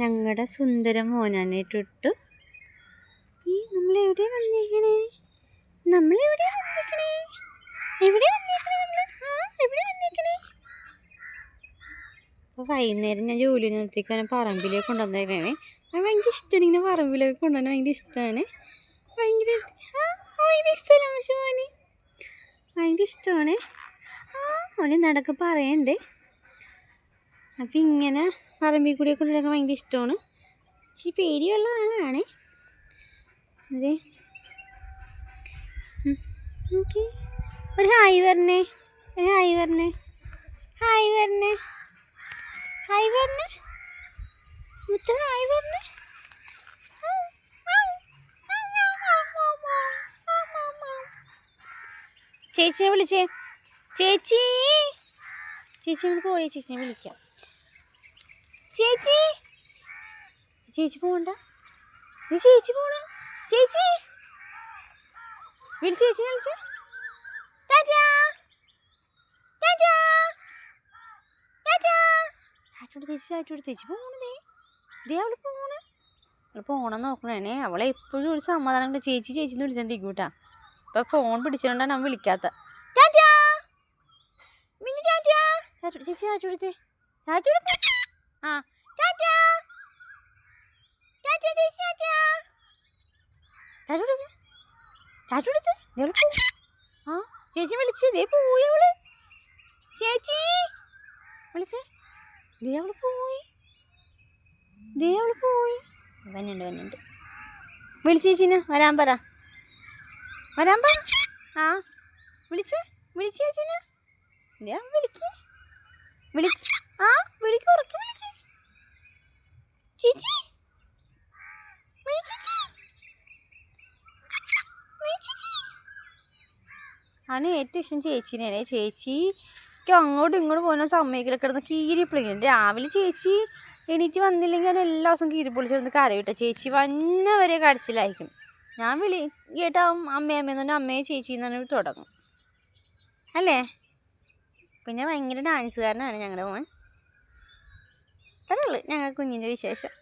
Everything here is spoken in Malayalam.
ഞങ്ങളുടെ സുന്ദര മോനാനെ ഇട്ടിട്ട് നമ്മളെവിടെ വന്നിരിക്കണേ നമ്മളെവിടെ വന്നിരിക്കണേ എവിടെ വന്നിരിക്കണേ എവിടെ വന്നിരിക്കണേ. അപ്പോൾ വൈകുന്നേരം ഞാൻ ജോലി നിർത്തിക്കാൻ പറമ്പിലേക്ക് കൊണ്ടുവന്നേക്കണേ. അത് ഭയങ്കര ഇഷ്ടമാണ്, ഇങ്ങനെ പറമ്പിലേക്ക് കൊണ്ടുവന്ന് ഭയങ്കര ഇഷ്ടമാണ്. ഭയങ്കര ഇഷ്ടമല്ല പക്ഷേ മോന് ഭയങ്കര ഇഷ്ടമാണ്. അവന് നടക്ക് പറയണ്ടേ. അപ്പം ഇങ്ങനെ പറമ്പിൽ കൂടെ കൊണ്ടുവരാൻ ഭയങ്കര ഇഷ്ടമാണ്. പക്ഷേ പേടിയുള്ള ആളാണ്. അതെ ഓക്കെ, ഒരു ഹായ് പറഞ്ഞേ, ഒരു ഹായ് പറഞ്ഞേ, ഹായ് പറഞ്ഞേ, ഹായ് പറഞ്ഞേ മുത്ത, ഹായ് പറഞ്ഞേ. ചേച്ചിനെ വിളിച്ചേ, ചേച്ചി ചേച്ചി അങ്ങോട്ട് പോയേ, ചേച്ചിനെ വിളിക്കാം. ചേച്ചി ചേച്ചി പോകണ്ട, ചേച്ചി പോണ, ചേച്ചി വിളിച്ച്, ചേച്ചിനെ വിളിച്ച. ചേച്ചി പോണതേ, ഇതേ അവള് പോണേ, അവള് പോണം നോക്കണേ. അവളെ എപ്പോഴും ഒരു സമാധാനം കൊണ്ട് ചേച്ചി ചേച്ചിന്ന് വിളിച്ചോണ്ടിരിക്കും കേട്ടാ. ഇപ്പം ഫോൺ പിടിച്ചോണ്ടാണ് അവൻ വിളിക്കാത്ത. ചേച്ചി ചാറ്റെടുത്തേ, ചാറ്റെടുത്തേ. ആ ആ ചേച്ചി വിളിച്ച്, ദേ പോയി അവള്. ചേച്ചി വിളിച്ച്, ദേ അവള് പോയി, ദേ അവള് പോയി. വന്നുണ്ട് വിളിച്ച് ചേച്ചിനെ വരാൻ പറ, വരാൻ പറ. ആ വിളിച്ച് വിളിച്ച് ചേച്ചിനെ, ദേ വിളിക്ക് വിളിക്ക്, ആ വിളിക്ക്, ഉറക്കെ വിളിക്ക്. ചേച്ചി അവന് ഏറ്റവും ഇഷ്ടം ചേച്ചീനെയാണ്. ചേച്ചിക്ക് അങ്ങോട്ടും ഇങ്ങോട്ടും പോകുന്ന സമയത്തിൽ കിടന്ന് കീരി പൊളിക്കണം. രാവിലെ ചേച്ചി എണീറ്റ് വന്നില്ലെങ്കിൽ അവൻ എല്ലാ ദിവസവും കീരി പൊളിച്ചിരുന്ന് കരവിട്ട. ചേച്ചി വന്നവരെ കരച്ചിലായിരിക്കും. ഞാൻ കേട്ടാവും അമ്മയെന്ന് പറഞ്ഞാൽ അമ്മയെ ചേച്ചി എന്ന് പറഞ്ഞാൽ തുടങ്ങും അല്ലേ. പിന്നെ ഭയങ്കര ഡാൻസുകാരനാണ് ഞങ്ങളുടെ മോൻ. അത്രേ ഉള്ളൂ ഞങ്ങളുടെ കുഞ്ഞിൻ്റെ വിശേഷം.